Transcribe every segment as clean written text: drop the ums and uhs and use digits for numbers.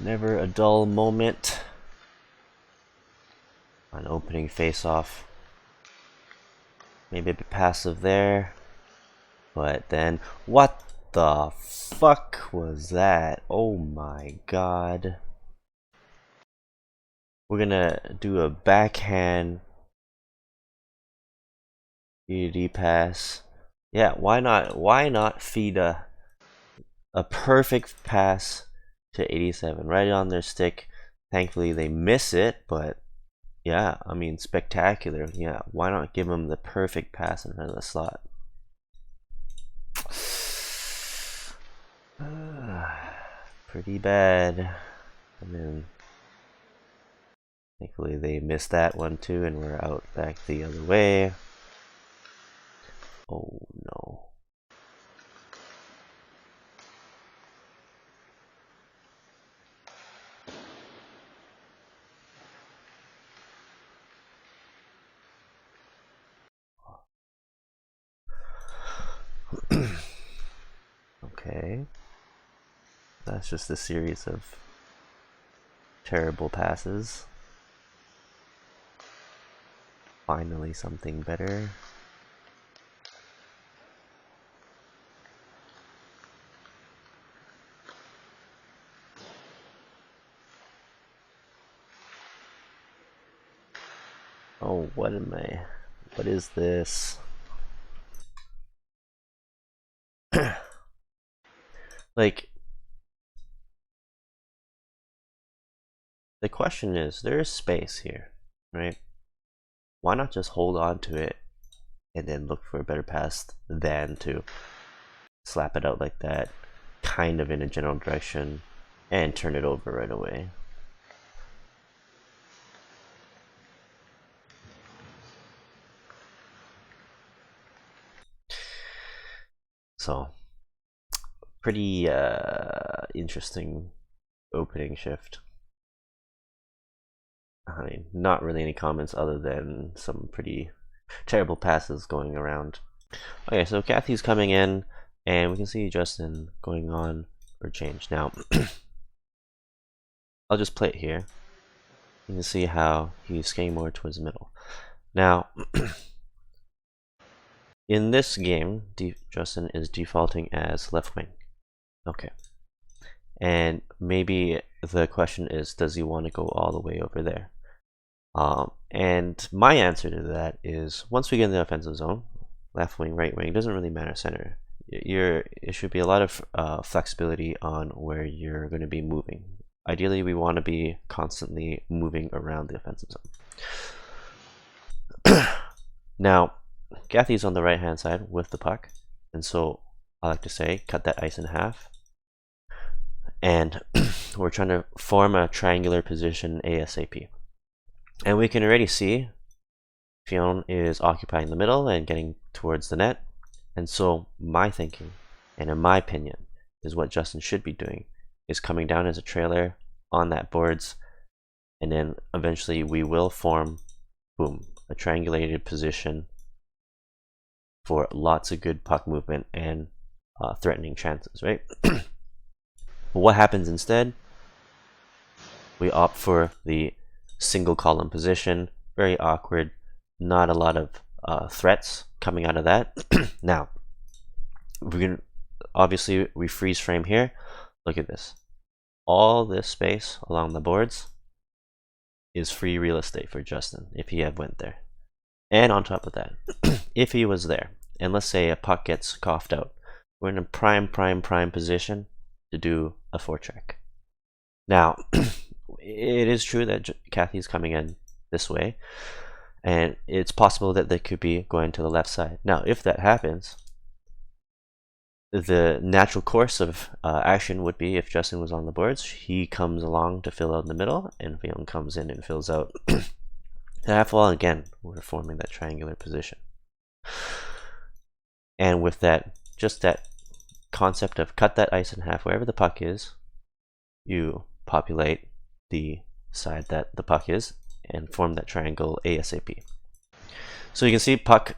Never a dull moment. An opening face-off. Maybe a bit passive there. But then, what the fuck was that? Oh my god. We're gonna do a backhand ED pass. Yeah, why not? Why not feed a perfect pass to 87 right on their stick? Thankfully they miss it, but yeah, I mean, spectacular. Yeah, why not give them the perfect pass in front of the slot? Pretty bad. And then thankfully they missed that one too, and we're out back the other way. Oh no. Okay. That's just a series of terrible passes. Finally something better. Oh, what is this? Like, the question is, there is space here, right? Why not just hold on to it and then look for a better pass than to slap it out like that, kind of in a general direction, and turn it over right away? So, pretty interesting opening shift. I mean, not really any comments other than some pretty terrible passes going around. Okay, so Kathy's coming in, and we can see Justin going on for change. Now, I'll just play it here. You can see how he's skating more towards the middle. Now, in this game, Justin is defaulting as left wing. Okay. And maybe the question is, does he want to go all the way over there? And my answer to that is, once we get in the offensive zone, left wing, right wing, doesn't really matter center. It should be a lot of flexibility on where you're going to be moving. Ideally, we want to be constantly moving around the offensive zone. Now, Kathy's on the right hand side with the puck, and so I like to say, cut that ice in half. And we're trying to form a triangular position ASAP. And we can already see Fionn is occupying the middle and getting towards the net. And so my thinking, and in my opinion, is what Justin should be doing, is coming down as a trailer on that boards, and then eventually we will form, boom, a triangulated position for lots of good puck movement and threatening chances, right? What happens instead? We opt for the single column position, very awkward, not a lot of threats coming out of that. Now, obviously we freeze frame here. Look at this. All this space along the boards is free real estate for Justin if he had went there. And on top of that, if he was there, and let's say a puck gets coughed out, we're in a prime position to do a forecheck. Now, it is true that Kathy's coming in this way, and it's possible that they could be going to the left side. Now, if that happens, the natural course of action would be, if Justin was on the boards, he comes along to fill out in the middle, and Fionn comes in and fills out the half wall. Again, we're forming that triangular position. And with that, just that concept of cut that ice in half, wherever the puck is, you populate the side that the puck is and form that triangle ASAP. So you can see puck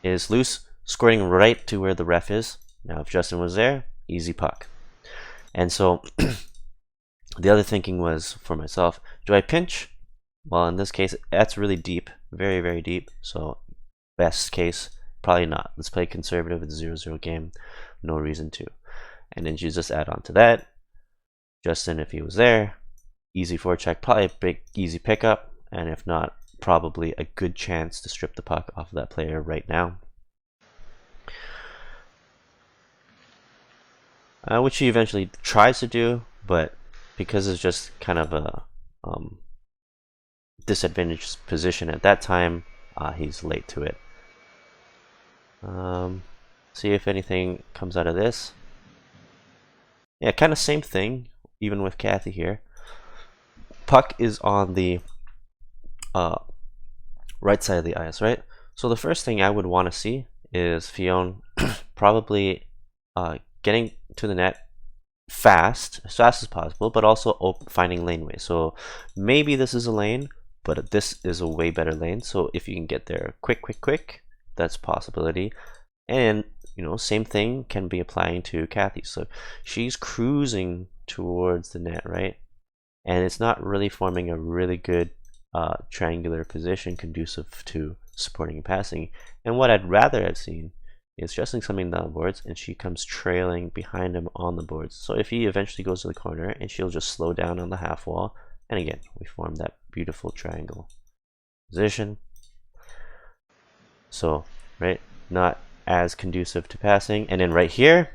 is loose, squirting right to where the ref is. Now if Justin was there, easy puck. And so The other thinking was for myself, do I pinch? Well, in this case, that's really deep, very, very deep. So best case, probably not. Let's play conservative with 0-0 game. No reason to. And then you just add on to that. Justin, if he was there, easy forecheck, probably a big easy pickup. And if not, probably a good chance to strip the puck off of that player right now. Which he eventually tries to do, but because it's just kind of a disadvantaged position at that time, he's late to it. See if anything comes out of this. Yeah, kind of same thing, even with Kathy here. Puck is on the right side of the ice, right? So the first thing I would want to see is Fionn probably getting to the net fast, as fast as possible, but also finding laneway. So maybe this is a lane, but this is a way better lane. So if you can get there quick, that's a possibility. And you know, same thing can be applying to Kathy. So she's cruising towards the net, right? And it's not really forming a really good triangular position conducive to supporting and passing. And what I'd rather have seen is Justin coming down the boards and she comes trailing behind him on the boards. So if he eventually goes to the corner and she'll just slow down on the half wall, and again, we form that beautiful triangle position. So, right, not as conducive to passing. And then right here,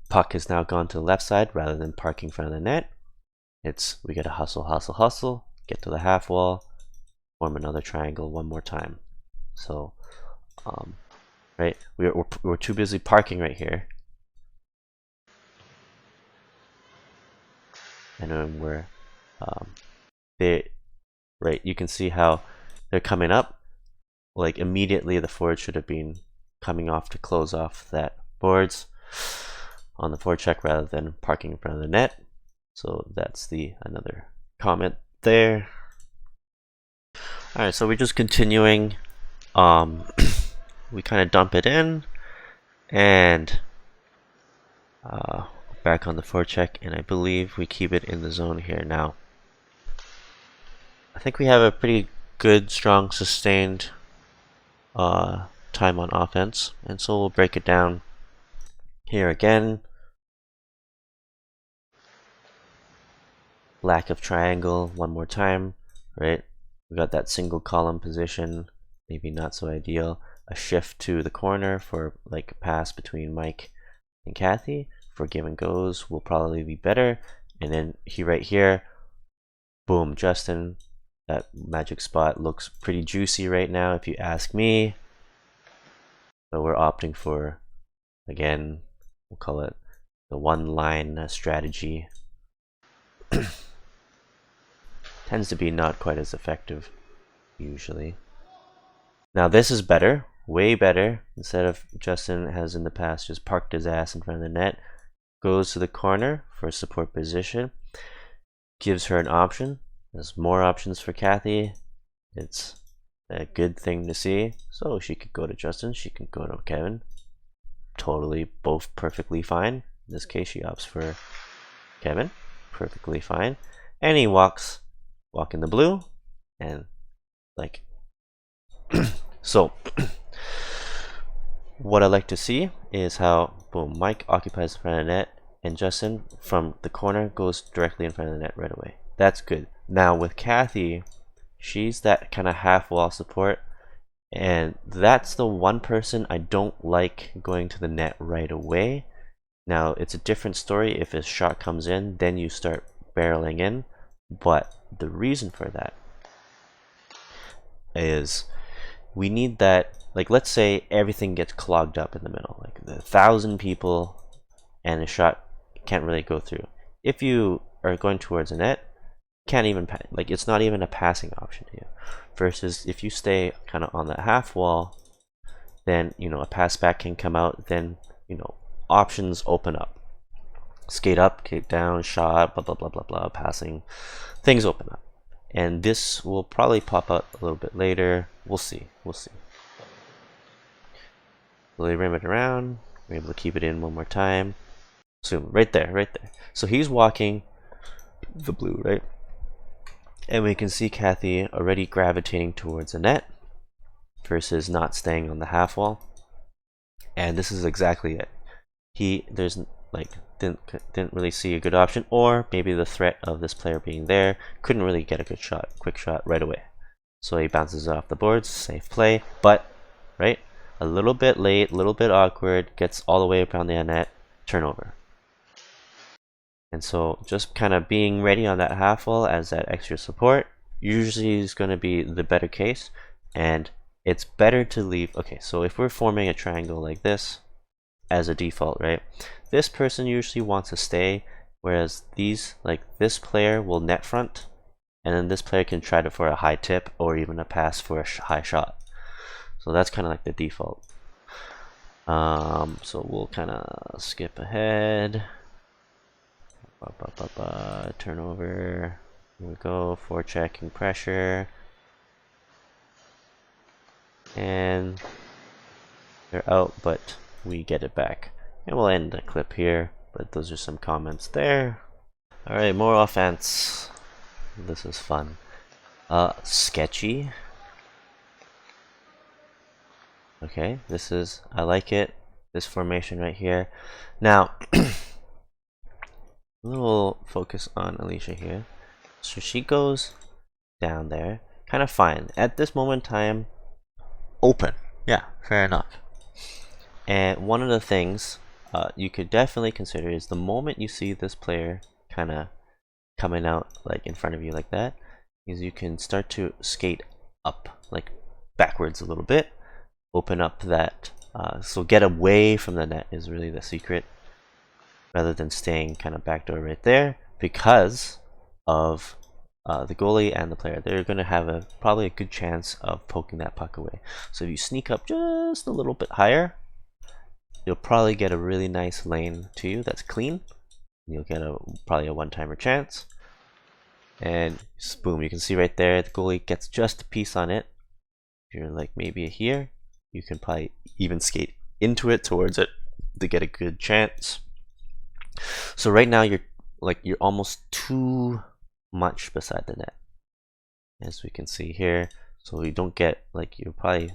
puck has now gone to the left side rather than parking in front of the net. We gotta hustle, get to the half wall, form another triangle one more time. So, right, we're too busy parking right here, and then we're right. You can see how they're coming up. Like immediately, the forward should have been coming off to close off that boards on the forecheck rather than parking in front of the net. So that's another comment there. All right, so we're just continuing. We kind of dump it in, and back on the forecheck, and I believe we keep it in the zone here now. I think we have a pretty good, strong, sustained time on offense, and so we'll break it down here again. Lack of triangle one more time, right? We got that single column position, maybe not so ideal. A shift to the corner for like a pass between Mike and Kathy for give and goes will probably be better. And then right here, boom, Justin, that magic spot looks pretty juicy right now if you ask me. But we're opting for, again, we'll call it the one line strategy. Tends to be not quite as effective usually. Now this is better, way better. Instead of Justin has in the past just parked his ass in front of the net, goes to the corner for a support position, gives her an option. There's more options for Kathy. It's a good thing to see. So she could go to Justin, she can go to Kevin. Totally, both perfectly fine. In this case, she opts for Kevin, perfectly fine. And he walk in the blue, and like so. What I like to see is how, boom, Mike occupies the front of the net, and Justin from the corner goes directly in front of the net right away. That's good. Now with Kathy, she's that kind of half wall support, and that's the one person I don't like going to the net right away. Now it's a different story if a shot comes in, then you start barreling in, but the reason for that is we need that, like let's say everything gets clogged up in the middle, like 1,000 people and a shot can't really go through. If you are going towards a net, can't even like it's not even a passing option to you. Versus if you stay kind of on that half wall, then you know a pass back can come out, then you know options open up. Skate up, skate down, shot, blah blah blah blah blah, passing, things open up. And this will probably pop out a little bit later. We'll see. So they rim it around. We're able to keep it in one more time. So right there. So he's walking the blue, right? And we can see Kathy already gravitating towards the net versus not staying on the half wall. And this is exactly it. There's like didn't really see a good option, or maybe the threat of this player being there couldn't really get a quick shot right away. So he bounces it off the boards, safe play, but right, a little bit late, a little bit awkward, gets all the way around the net, turnover. And so just kind of being ready on that half wall as that extra support usually is going to be the better case, and it's better to leave. Okay, so if we're forming a triangle like this as a default, right, this person usually wants to stay, whereas this player will net front, and then this player can try for a high tip or even a pass for a high shot. So that's kind of like the default. So we'll kind of skip ahead. Turnover. Here we go. Forechecking pressure. And they're out, but we get it back. And we'll end the clip here, but those are some comments there. Alright, more offense. This is fun. Sketchy. Okay, I like it. This formation right here. Now, a little focus on Alicia here. So she goes down there, kind of fine. At this moment in time, open. Yeah, fair enough. And one of the things you could definitely consider is the moment you see this player kind of coming out like in front of you like that, is you can start to skate up, like backwards a little bit, open up that, so get away from the net is really the secret, rather than staying kind of backdoor right there, because of the goalie and the player. They're going to have probably a good chance of poking that puck away. So if you sneak up just a little bit higher, you'll probably get a really nice lane to you that's clean. You'll get probably a one-timer chance. And boom, you can see right there, the goalie gets just a piece on it. If you're like maybe here, you can probably even skate into it, towards it, to get a good chance. So right now you're almost too much beside the net, as we can see here. So you don't get, like, you're probably,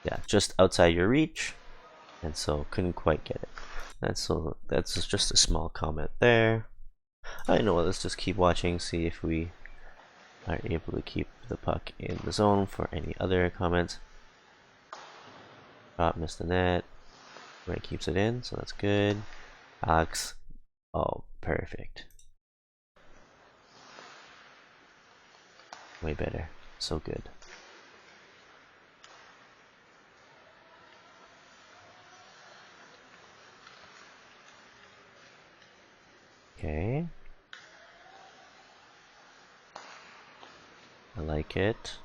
yeah, just outside your reach, and so couldn't quite get it. That's just a small comment there. I know what, let's just keep watching, see if we are able to keep the puck in the zone for any other comments. Drop, missed the net. Ray keeps it in, so that's good. Alex, oh, perfect. Way better, so good. Okay. I like it.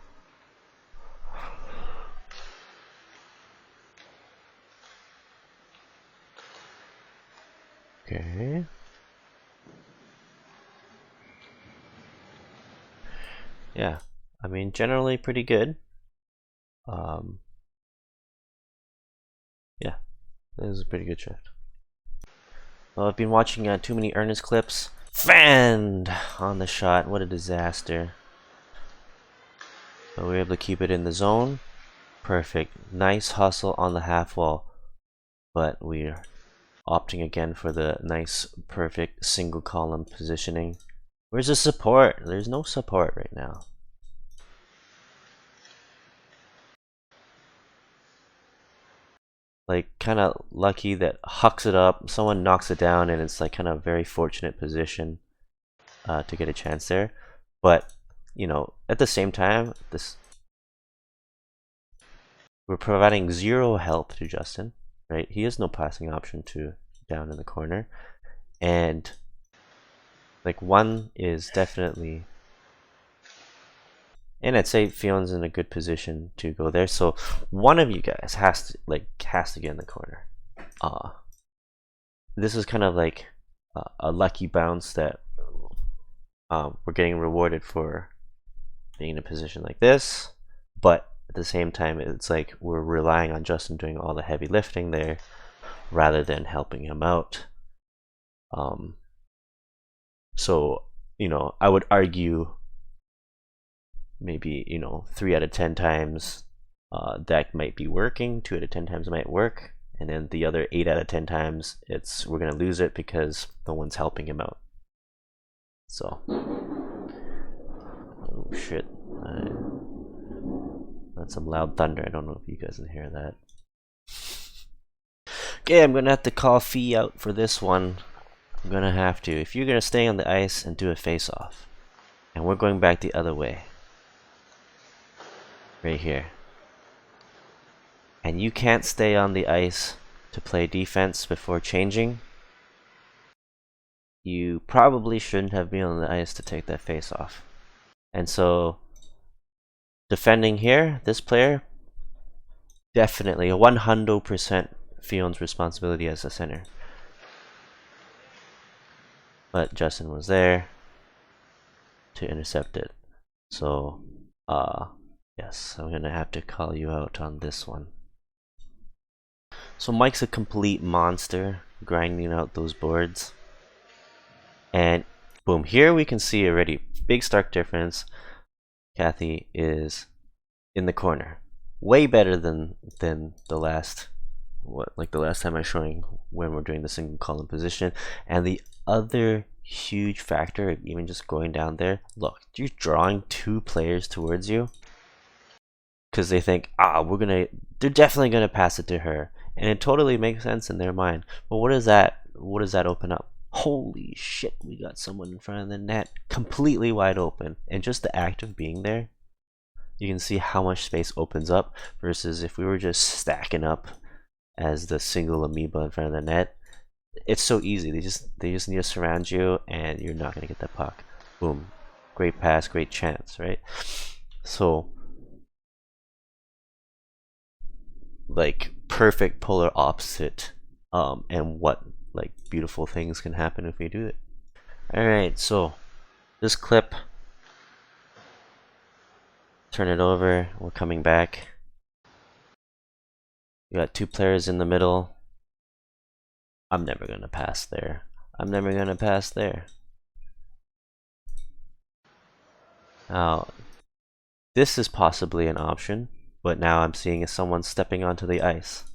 Okay. Yeah, I mean, generally pretty good. Yeah, this is a pretty good shift. Well, I've been watching too many Ernest clips. Fanned on the shot. What a disaster. But we were able to keep it in the zone. Perfect. Nice hustle on the half wall. But we're opting again for the nice, perfect single column positioning. Where's the support? There's no support right now. Like, kind of lucky that hucks it up, someone knocks it down, and it's like kind of very fortunate position to get a chance there. But, you know, at the same time, we're providing zero help to Justin, right? He has no passing option to down in the corner, and like one is definitely, and I'd say Fion's in a good position to go there. So one of you guys has to get in the corner. This is kind of like a lucky bounce that we're getting rewarded for being in a position like this, but at the same time, it's like we're relying on Justin doing all the heavy lifting there rather than helping him out. So you know, I would argue maybe, you know, 3 out of 10 times that might be working, 2 out of 10 times it might work, and then the other 8 out of 10 times we're gonna lose it because no one's helping him out. So, oh shit, that's some loud thunder. I don't know if you guys can hear that. Okay, I'm gonna have to call Fee out for this one. I'm gonna have to. If you're gonna stay on the ice and do a face-off, and we're going back the other way, right here, and you can't stay on the ice to play defense before changing, you probably shouldn't have been on the ice to take that face-off. And so, defending here, this player, definitely 100% Fion's responsibility as a center. But Justin was there to intercept it. So, yes, I'm gonna have to call you out on this one. So Mike's a complete monster, grinding out those boards. And boom, here we can see already, big stark difference. Kathy is in the corner. Way better than the last, like the last time I was showing when we're doing the single column position. And the other huge factor of even just going down there, look, you're drawing 2 players towards you because they think, they're definitely gonna pass it to her, and it totally makes sense in their mind. But what does that open up? Holy shit, we got someone in front of the net completely wide open, and just the act of being there, you can see how much space opens up versus if we were just stacking up as the single amoeba in front of the net. It's so easy. They just need to surround you, and you're not gonna get that puck. Boom, great pass, great chance, right? So, like, perfect polar opposite, and what like beautiful things can happen if we do it. All right, so this clip, turn it over. We're coming back. We got 2 players in the middle. I'm never gonna pass there. I'm never gonna pass there. Now, this is possibly an option, but now I'm seeing is someone stepping onto the ice.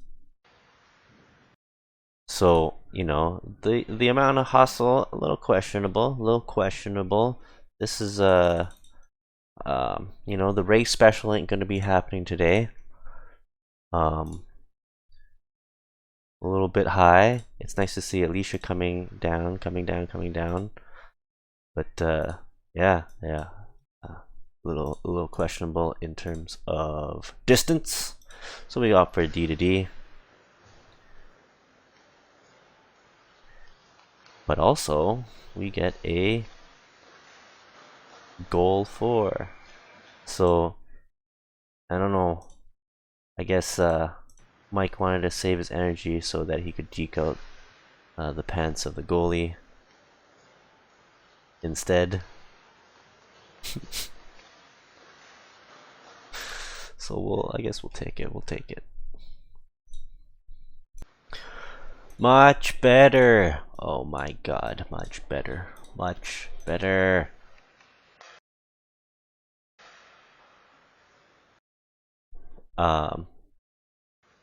So, you know, the amount of hustle, a little questionable. This is you know, the race special ain't gonna be happening today. A little bit high. It's nice to see Alicia coming down. But yeah, a little questionable in terms of distance. So we opt for D to D. But also, we get a goal 4. So, I don't know. I guess Mike wanted to save his energy so that he could deke out the pants of the goalie instead. So I guess we'll take it. Much better. Oh my god, much better.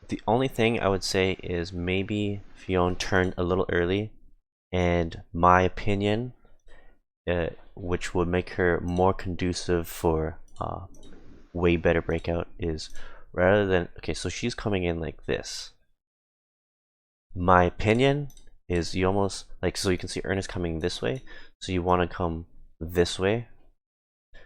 The only thing I would say is maybe Fionn turned a little early, and my opinion, which would make her more conducive for way better breakout, is rather than, okay, so she's coming in like this. My opinion is you almost, like, so you can see Ernest coming this way, so you want to come this way,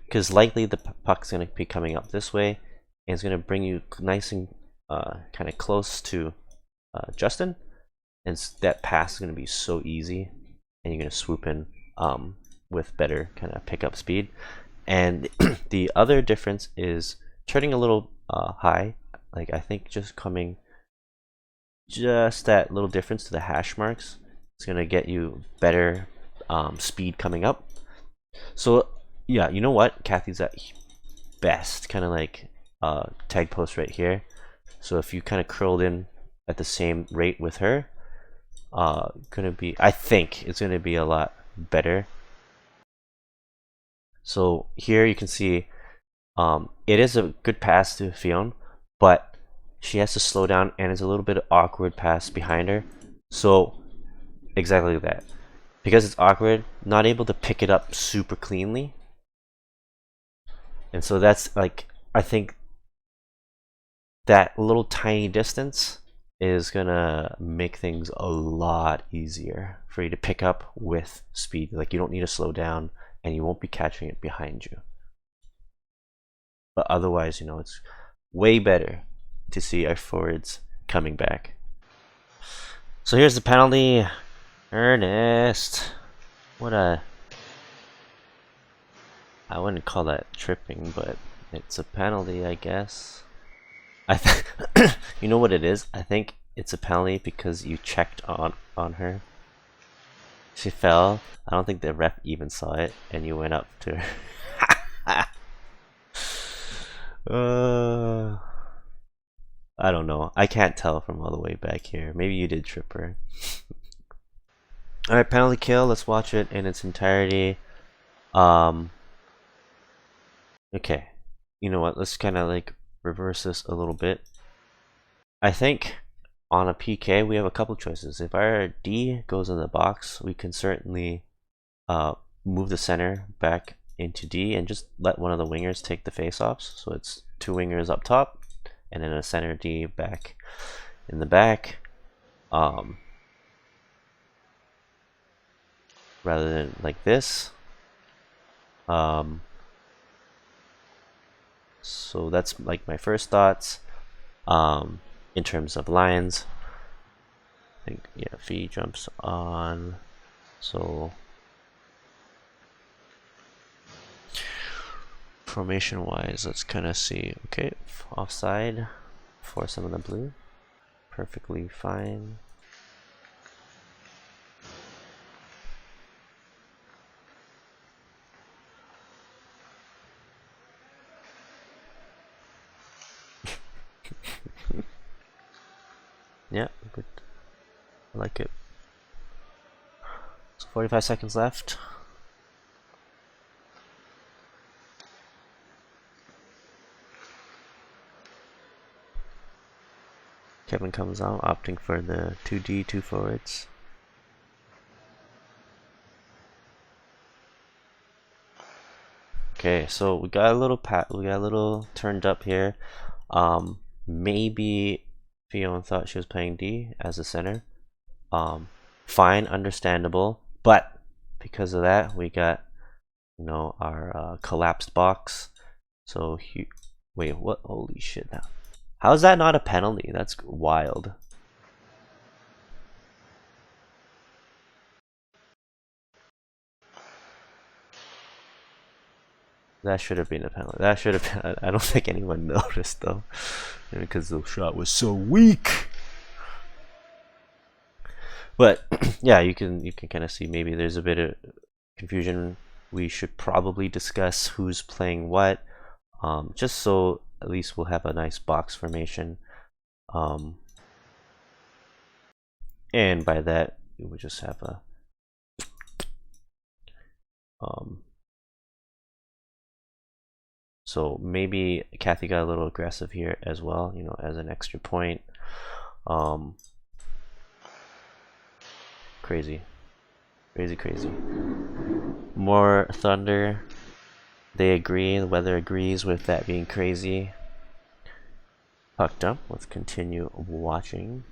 because likely the puck's going to be coming up this way, and it's going to bring you nice and kind of close to Justin, and that pass is going to be so easy, and you're going to swoop in with better kind of pickup speed. And the other difference is turning a little high, like I think just coming just that little difference to the hash marks, it's going to get you better speed coming up. So yeah, you know what, Kathy's at best kind of like tag post right here. So if you kind of curled in at the same rate with her, I think it's gonna be a lot better. So here you can see it is a good pass to Fionn, but she has to slow down and it's a little bit awkward pass behind her. So exactly that. Because it's awkward, not able to pick it up super cleanly. And so that's like, I think that little tiny distance is gonna make things a lot easier for you to pick up with speed. Like you don't need to slow down and you won't be catching it behind you. But otherwise, you know, it's way better to see our forwards coming back. So here's the penalty. Ernest. What a... I wouldn't call that tripping, but it's a penalty, I guess. I think you know what it is? I think it's a penalty because you checked on her. She fell. I don't think the ref even saw it, and you went up to her. I don't know. I can't tell from all the way back here. Maybe you did trip her. Alright, penalty kill. Let's watch it in its entirety. Okay. You know what? Let's kind of like reverse this a little bit. I think on a PK we have a couple choices. If our D goes in the box, we can certainly move the center back into D and just let one of the wingers take the face-offs. So it's two wingers up top and then a center D back in the back. Rather than like this. So that's like my first thoughts. In terms of lines, I think yeah, Fee jumps on. So formation wise, let's kind of see. Okay, offside for some of the blue, perfectly fine. Yeah, good. I like it. So 45 seconds left. Kevin comes out, opting for the 2D, 2 forwards. Okay, so we got a little turned up here. Maybe Fionn thought she was playing D as a center. Fine, understandable, but because of that, we got, you know, our collapsed box. So wait, what? Holy shit! Now, how is that not a penalty? That's wild. That should have been a penalty. That should have been. I don't think anyone noticed though, because the shot was so weak. But yeah, you can kind of see maybe there's a bit of confusion. We should probably discuss who's playing what, just so at least we'll have a nice box formation. And by that, we would just have a so maybe Kathy got a little aggressive here as well, you know, as an extra point. Crazy. Crazy. More thunder. They agree, the weather agrees with that being crazy. Pucked up. Let's continue watching.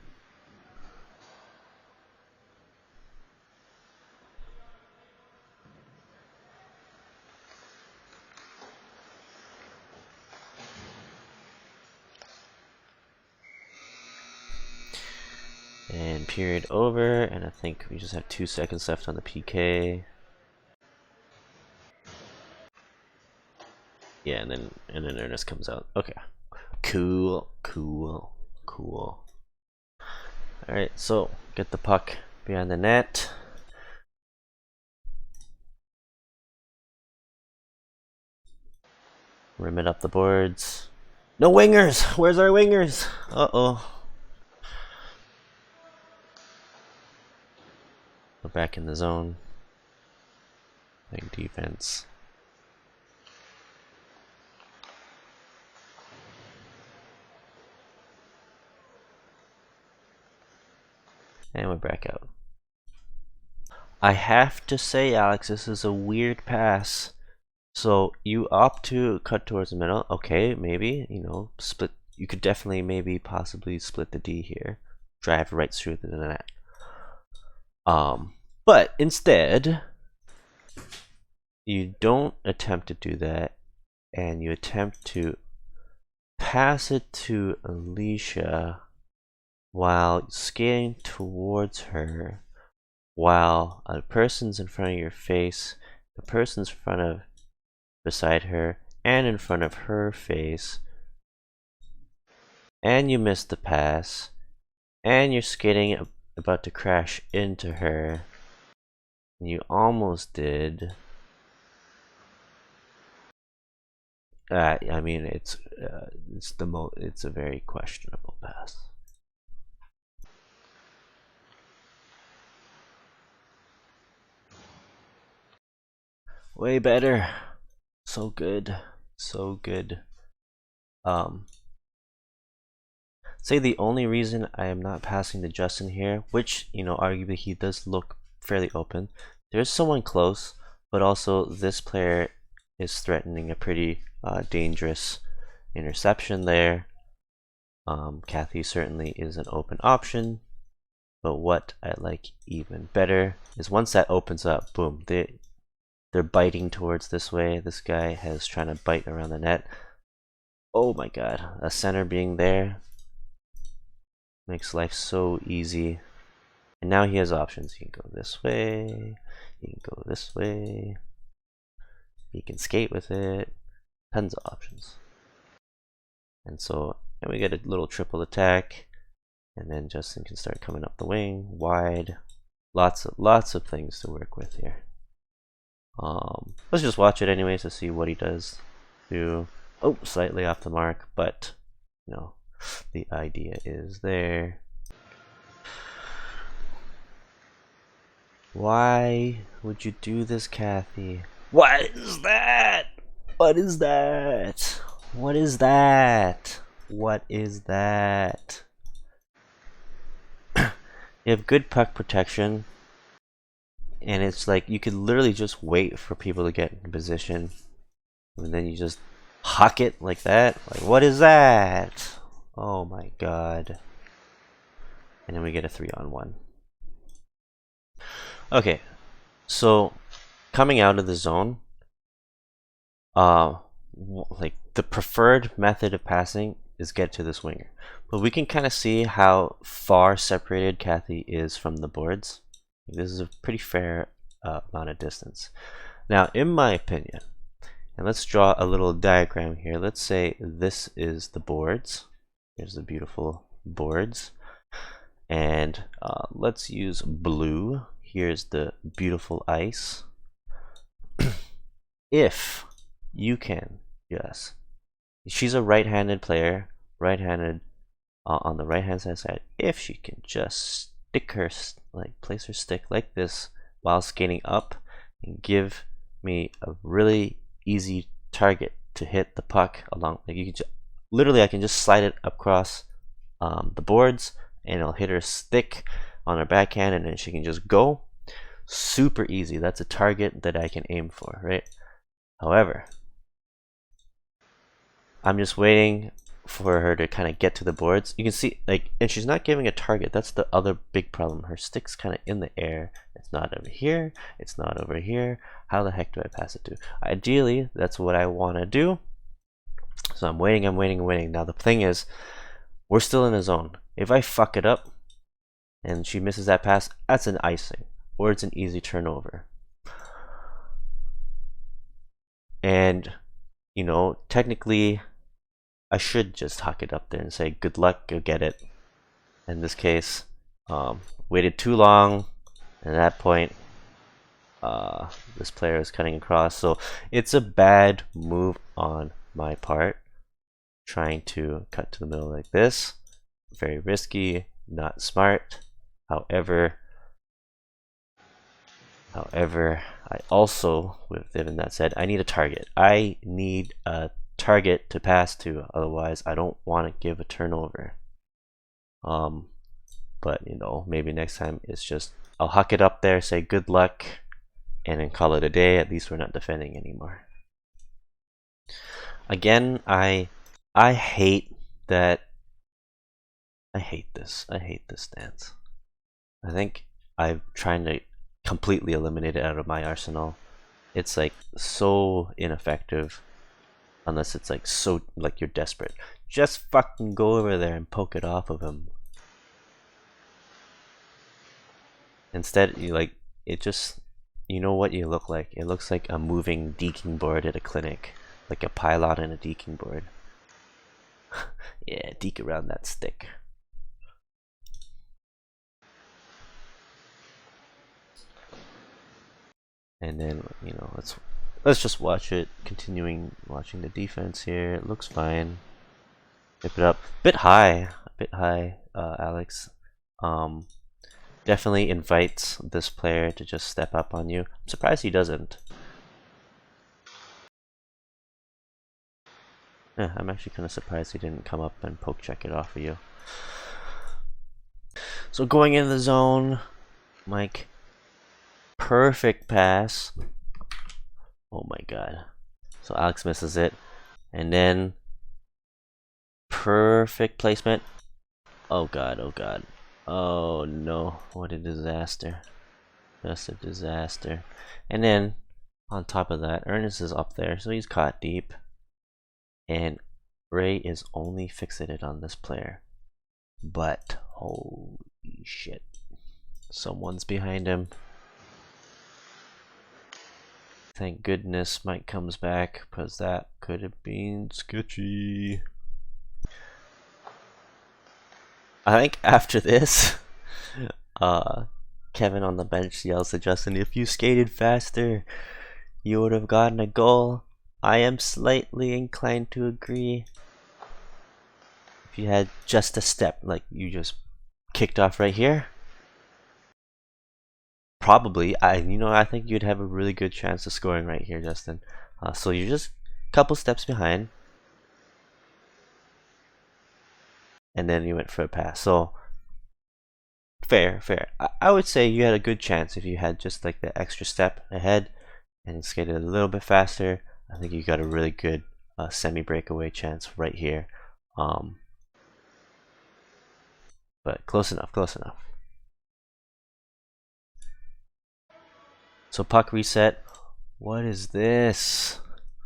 And period over, and I think we just have 2 seconds left on the PK. Yeah, and then Ernest comes out. Okay. Cool. Alright, so get the puck behind the net. Rim it up the boards. No wingers! Where's our wingers? Uh-oh. We're back in the zone. Playing defense. And we're back out. I have to say, Alex, this is a weird pass. So you opt to cut towards the middle. Okay, maybe, you know, split. You could definitely maybe possibly split the D here. Drive right through the net. But instead, you don't attempt to do that, and you attempt to pass it to Alicia while skating towards her, while a person's in front of your face, the person's in front of beside her, and in front of her face, and you miss the pass, and you're skating about to crash into her, and you almost did. I mean, it's a very questionable pass. Way better. So good. So good. Say the only reason I am not passing to Justin here, which, you know, arguably he does look fairly open. There's someone close, but also this player is threatening a pretty dangerous interception there. Kathy certainly is an open option, but what I like even better is once that opens up, boom, they're biting towards this way. This guy has trying to bite around the net. Oh my god, a center being there makes life so easy. And now he has options. He can go this way, he can go this way, he can skate with it, tons of options. And so, and we get a little triple attack, and then Justin can start coming up the wing, wide. Lots of things to work with here. Let's just watch it anyways to see what he does. Oh, slightly off the mark, but you know, the idea is there. Why would you do this, Kathy? What is that? What is that? What is that? What is that? You have good puck protection, and it's like you could literally just wait for people to get in position, and then you just huck it like that. Like, what is that? Oh my god. And then we get a 3-on-1. Okay, so coming out of the zone, like the preferred method of passing is get to this winger, but we can kind of see how far separated Kathy is from the boards. This is a pretty fair amount of distance. Now, in my opinion, and let's draw a little diagram here. Let's say this is the boards. Here's the beautiful boards, and let's use blue. Here's the beautiful ice. If you can, yes, she's a right-handed player, right-handed on the right-hand side. If she can just stick her, like place her stick like this while skating up, and give me a really easy target to hit the puck along. Like you can literally, I can just slide it across the boards, and I'll hit her stick on her backhand, and then she can just go. Super easy. That's a target that I can aim for, right? However, I'm just waiting for her to kind of get to the boards. You can see, like, and she's not giving a target. That's the other big problem. Her stick's kind of in the air. It's not over here. It's not over here. How the heck do I pass it to? Ideally, that's what I want to do. So I'm waiting, I'm waiting, I'm waiting. Now the thing is, we're still in a zone. If I fuck it up and she misses that pass, that's an icing, or it's an easy turnover. And, you know, technically, I should just huck it up there and say, good luck, go get it. In this case, waited too long, and at that point, this player is cutting across. So it's a bad move on my part, trying to cut to the middle like this. Very risky, not smart. However, I also, with given that said, I need a target. I need a target to pass to, otherwise I don't want to give a turnover. But you know, maybe next time it's just I'll huck it up there, say good luck, and then call it a day. At least we're not defending anymore. Again, I hate that. I hate this. I hate this stance. I think I'm trying to completely eliminate it out of my arsenal. It's like so ineffective unless it's like so like you're desperate. Just fucking go over there and poke it off of him. Instead, you like it just, you know what you look like? It looks like a moving deking board at a clinic, like a pylon and a deking board. Yeah, deke around that stick. And then, you know, let's just watch it. Continuing watching the defense here. It looks fine. Dip it up. Bit high, Alex. Definitely invites this player to just step up on you. I'm surprised he doesn't. Yeah, I'm actually kind of surprised he didn't come up and poke check it off of you. So going into the zone, Mike. Perfect pass. Oh my god. So Alex misses it. And then perfect placement. Oh god, oh god. Oh no, what a disaster. Just a disaster. And then on top of that, Ernest is up there, so he's caught deep. And Ray is only fixated on this player. But holy shit. Someone's behind him. Thank goodness Mike comes back, because that could have been sketchy. I think after this, Kevin on the bench yells to Justin, "If you skated faster, you would have gotten a goal." I am slightly inclined to agree. If you had just a step, like you just kicked off right here, probably, I think you'd have a really good chance of scoring right here, Justin. So you're just a couple steps behind. And then you went for a pass. So fair. I would say you had a good chance if you had just like the extra step ahead and skated a little bit faster. I think you got a really good semi-breakaway chance right here. But close enough. So puck reset. What is this?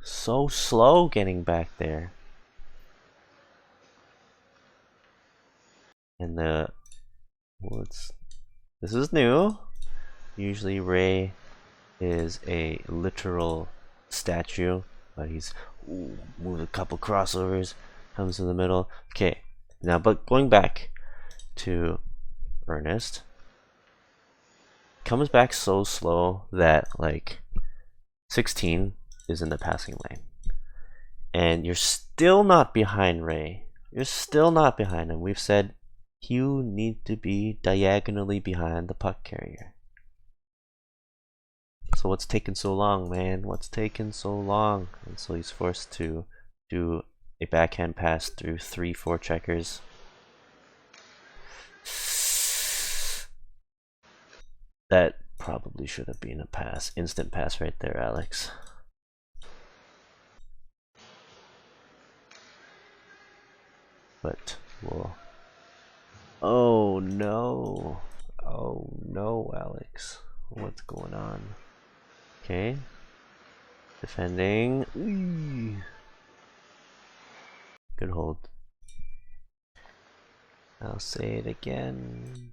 So slow getting back there. And this is new. Usually Ray is a literal statue, but he's moved a couple crossovers, comes in the middle. Okay, now but going back to Ernest, comes back so slow that like 16 is in the passing lane, and you're still not behind Ray. You're still not behind him. We've said you need to be diagonally behind the puck carrier. So what's taking so long, man? What's taking so long? And so he's forced to do a backhand pass through 3-4 checkers. That probably should have been a pass. Instant pass right there, Alex. But we'll... Oh no. Oh no, Alex. What's going on? Okay. Defending. Ooh. Good hold. I'll say it again.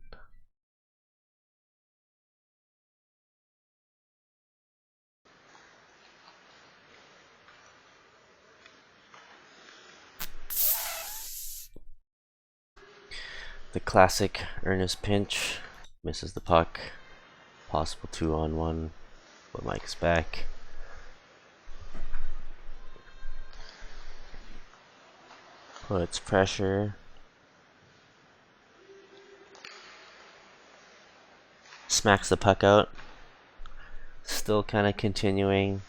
The classic Ernest pinch. Misses the puck. Possible 2-on-1. But Mike's back. Puts pressure. Smacks the puck out. Still kind of continuing.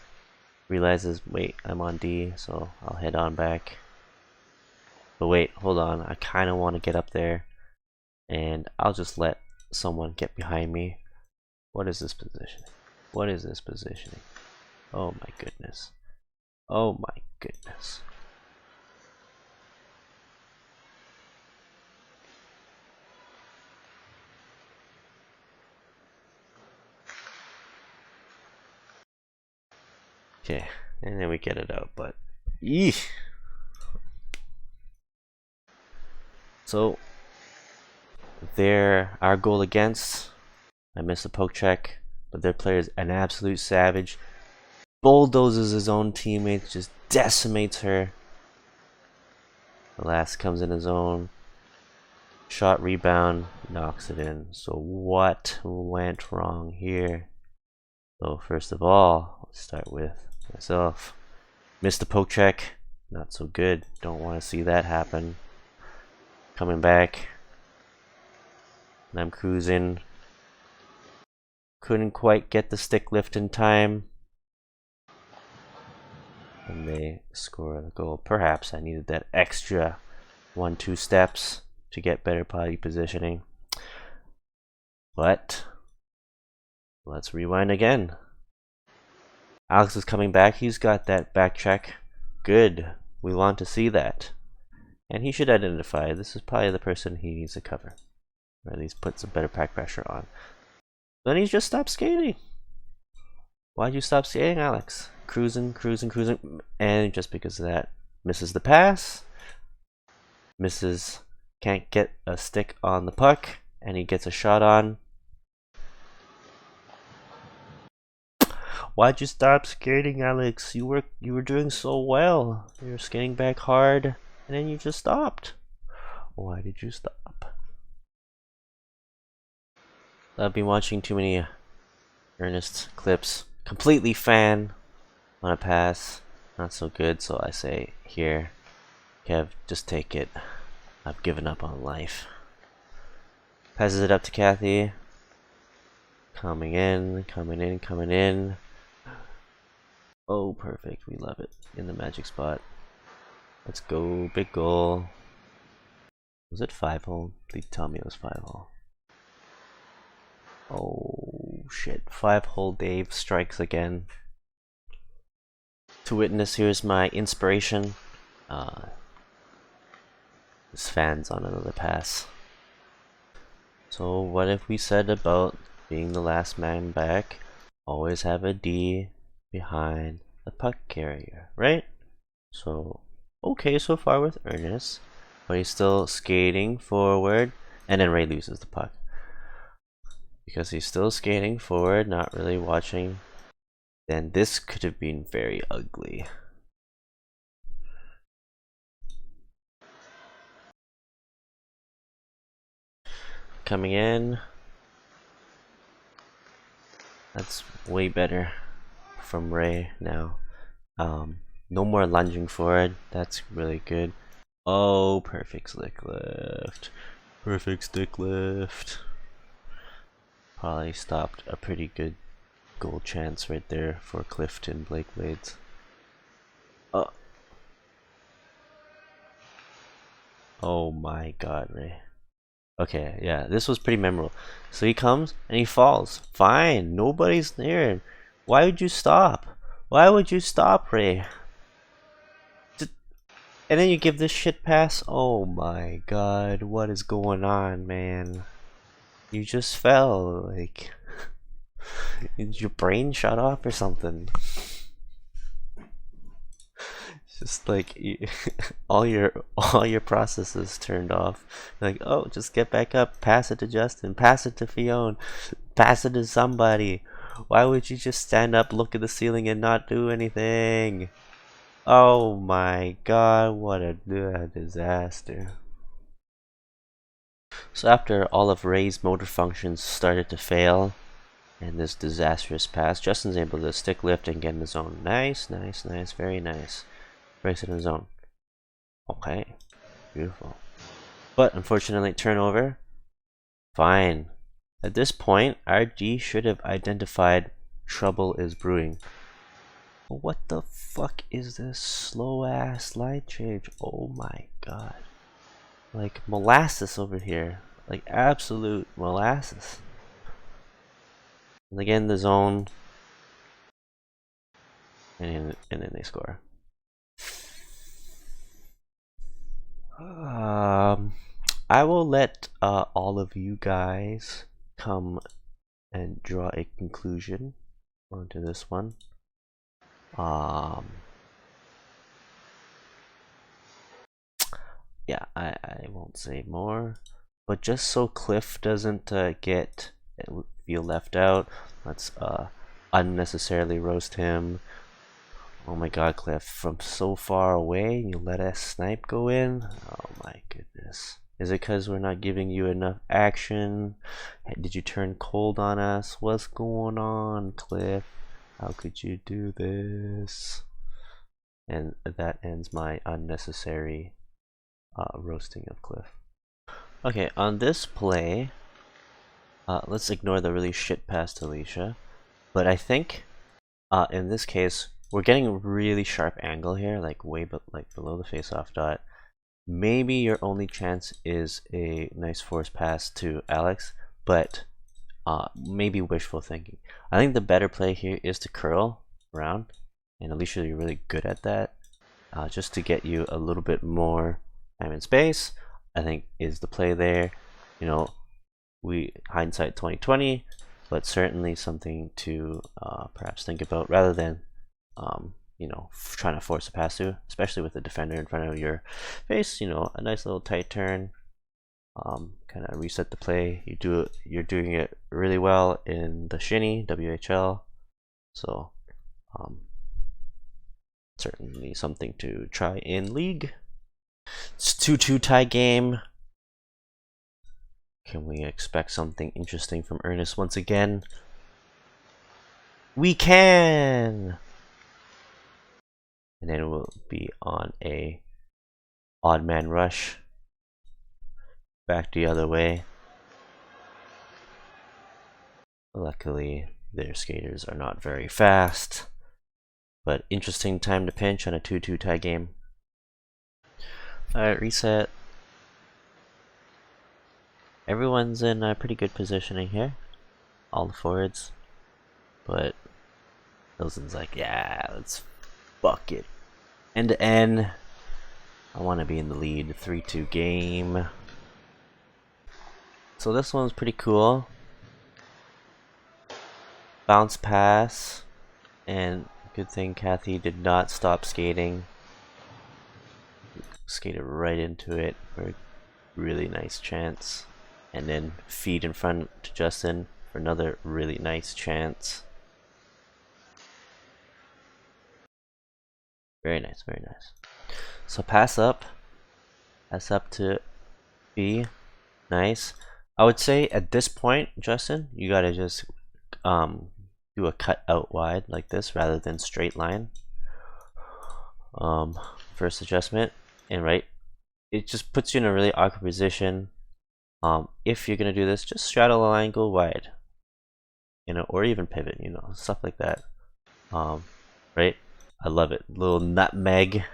Realizes, wait, I'm on D, so I'll head on back. But wait, hold on. I kind of want to get up there and I'll just let someone get behind me. What is this positioning? What is this positioning? Oh my goodness. Oh my goodness. Okay, and then we get it out, but eesh. So there, our goal against, I missed a poke check, but their player is an absolute savage. Bulldozes his own teammates, just decimates her. The last comes in his own. Shot rebound, knocks it in. So what went wrong here? So first of all, let's start with myself. Missed the poke check, not so good. Don't want to see that happen. Coming back, and I'm cruising. Couldn't quite get the stick lift in time. And they score the goal. Perhaps I needed that extra 1-2 steps to get better body positioning. But let's rewind again. Alex is coming back. He's got that back check. Good. We want to see that. And he should identify this is probably the person he needs to cover. Or at least put some better pack pressure on. Then he just stopped skating. Why'd you stop skating, Alex? Cruising, cruising, cruising. And just because of that, misses the pass. Misses, can't get a stick on the puck. And he gets a shot on. Why'd you stop skating, Alex? You were doing so well. You were skating back hard, and then you just stopped. Why did you stop? I've been watching too many Ernest clips. Completely fan on a pass. Not so good, so I say here, Kev, just take it. I've given up on life. Passes it up to Kathy. Coming in, coming in, coming in. Oh, perfect. We love it. In the magic spot. Let's go. Big goal. Was it 5-hole? Please tell me it was 5-hole. Oh, shit. 5-hole Dave strikes again. To witness, here's my inspiration. This fan's on another pass. So what if we said about being the last man back? Always have a D behind the puck carrier, right? So okay so far with Ernest, but he's still skating forward, and then Ray loses the puck because he's still skating forward, not really watching. Then this could have been very ugly. Coming in, that's way better from Ray now. No more lunging forward. That's really good. Oh, perfect stick lift. Perfect stick lift. Probably stopped a pretty good goal chance right there for Clifton Blake Blades. Oh my god, Ray. Okay, yeah, this was pretty memorable. So he comes and he falls. Fine, nobody's there. Why would you stop? Why would you stop, Ray? And then you give this shit pass? Oh my god, what is going on, man? You just fell, like... Did your brain shut off or something? It's just like all your processes turned off. Like, oh, just get back up, pass it to Justin, pass it to Fiona, pass it to somebody. Why would you just stand up, look at the ceiling, and not do anything? Oh my god, what a disaster. So after all of Ray's motor functions started to fail, and this disastrous pass, Justin's able to stick lift and get in the zone. Nice, nice, nice, very nice. Breaks it in the zone. Okay, beautiful. But unfortunately, turnover. Fine. At this point, RG should have identified trouble is brewing. What the fuck is this slow ass slide change? Oh my god. Like molasses over here. Like absolute molasses. And they get in the zone, and then they score. I will let all of you guys come and draw a conclusion onto this one. Yeah, I won't say more, but just so Cliff doesn't feel left out, let's unnecessarily roast him. Oh my god, Cliff, from so far away, you let a snipe go in? Oh my goodness. Is it because we're not giving you enough action? Did you turn cold on us? What's going on, Cliff? How could you do this? And that ends my unnecessary roasting of Cliff. Okay, on this play, let's ignore the really shit pass to Alicia. But I think in this case, we're getting a really sharp angle here, like way below the face-off dot. Maybe your only chance is a nice force pass to Alex, but maybe wishful thinking. I think the better play here is to curl around, and Alicia, you're really good at that. Just to get you a little bit more time and space, I think is the play there. You know, hindsight 2020, but certainly something to perhaps think about rather than you know, trying to force a pass through, especially with the defender in front of your face. You know, a nice little tight turn, kind of reset the play. You're doing it really well in the shinny WHL, so certainly something to try in league. It's 2-2 tie game. Can we expect something interesting from Ernest once again? We can! And then we'll be on a odd man rush. Back the other way. Luckily, their skaters are not very fast. But interesting time to pinch on a 2-2 tie game. Alright, reset. Everyone's in a pretty good positioning here. All the forwards. But Wilson's like, yeah, let's fuck it. End to end. I want to be in the lead. 3-2 game. So this one's pretty cool. Bounce pass. And good thing Kathy did not stop skating. Skated right into it for a really nice chance. And then feed in front to Justin for another really nice chance. Very nice, very nice. So pass up to B. Nice. I would say at this point, Justin, you gotta just do a cut out wide like this rather than straight line. First adjustment, and right, it just puts you in a really awkward position. If you're gonna do this, just straddle the line, go wide, you know, or even pivot, you know, stuff like that. Right? I love it. Little nutmeg.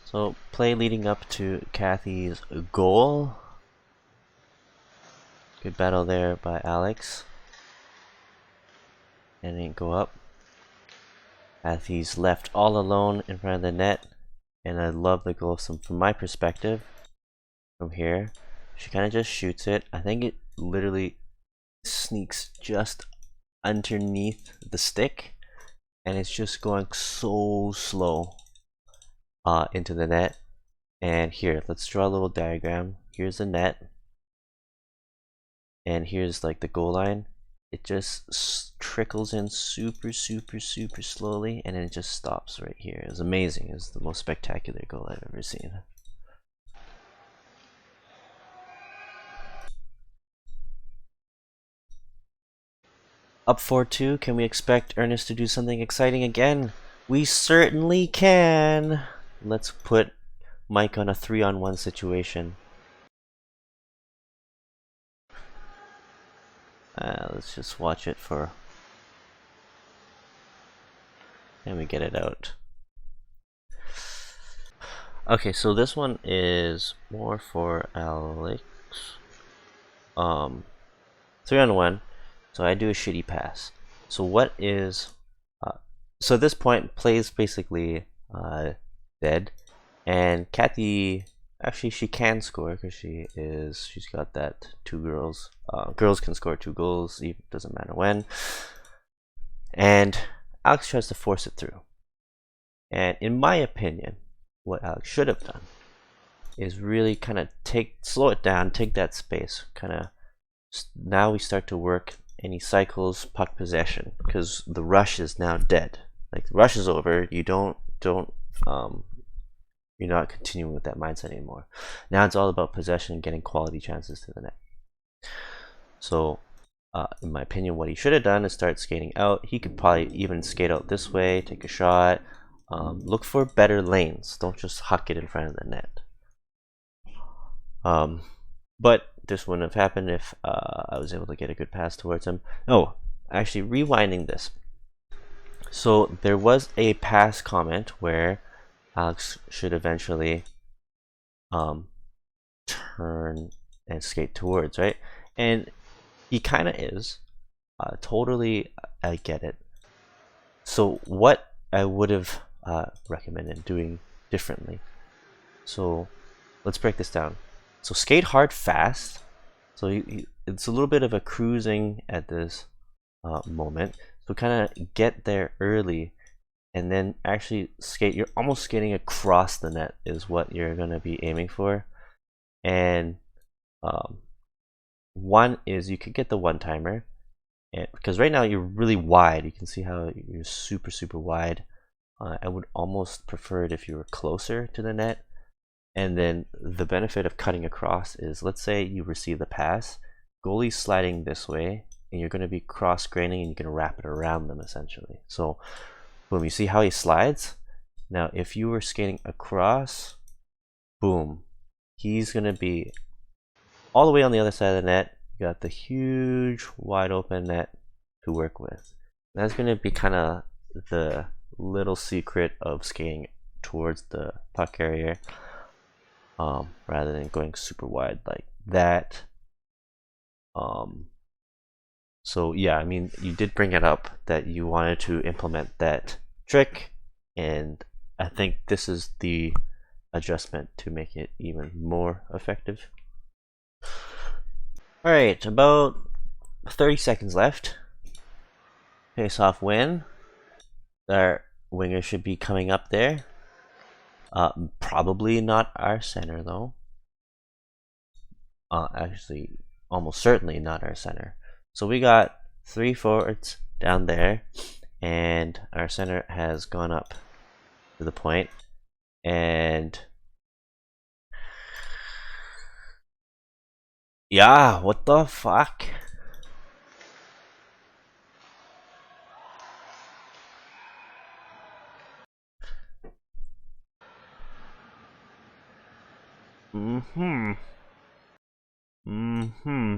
So play leading up to Kathy's goal. Good battle there by Alex. And then go up. Kathy's left all alone in front of the net. And I love the goal from my perspective. From here, she kind of just shoots it. I think it literally sneaks just underneath the stick. And it's just going so slow into the net. And here, let's draw a little diagram. Here's the net. And here's like the goal line. It just trickles in super slowly, and then it just stops right here. It's amazing. It's the most spectacular goal I've ever seen. Up 4-2, can we expect Ernest to do something exciting again? We certainly can. Let's put Mike on a 3-on-1 situation. Let's just watch it for... and we get it out. Okay, so this one is more for Alex. 3-on-1. So I do a shitty pass. So what is so at this point plays basically dead, and Kathy actually she can score because she's got that two girls. Girls can score 2 goals, even doesn't matter when. And Alex tries to force it through. And in my opinion, what Alex should have done is really kind of slow it down, take that space, kind of. Now we start to work any cycles, puck possession, because the rush is now dead. Like the rush is over. You don't you're not continuing with that mindset anymore. Now it's all about possession and getting quality chances to the net. So in my opinion, what he should have done is start skating out. He could probably even skate out this way, take a shot, look for better lanes. Don't just huck it in front of the net. But this wouldn't have happened if I was able to get a good pass towards him. Oh, actually, rewinding this. So there was a pass comment where Alex should eventually turn and skate towards, right? And he kind of is. Totally, I get it. So what I would have recommended doing differently. So let's break this down. So skate hard fast. So it's a little bit of a cruising at this moment. So kind of get there early and then actually skate. You're almost skating across the net is what you're going to be aiming for. And one is you could get the one-timer. Because right now you're really wide. You can see how you're super, super wide. I would almost prefer it if you were closer to the net. And then the benefit of cutting across is, let's say you receive the pass, goalie's sliding this way, and you're going to be cross-graining and you can wrap it around them essentially. So, boom, you see how he slides? Now, if you were skating across, boom, he's going to be all the way on the other side of the net. You got the huge, wide open net to work with. That's going to be kind of the little secret of skating towards the puck carrier. Rather than going super wide like that. So yeah, I mean, you did bring it up that you wanted to implement that trick, and I think this is the adjustment to make it even more effective. Alright, about 30 seconds left. Face off win. Our winger should be coming up there. Probably not our center though. Actually, almost certainly not our center. So we got 3 forwards down there, and our center has gone up to the point, and yeah, what the fuck? Mm-hmm. Mm-hmm.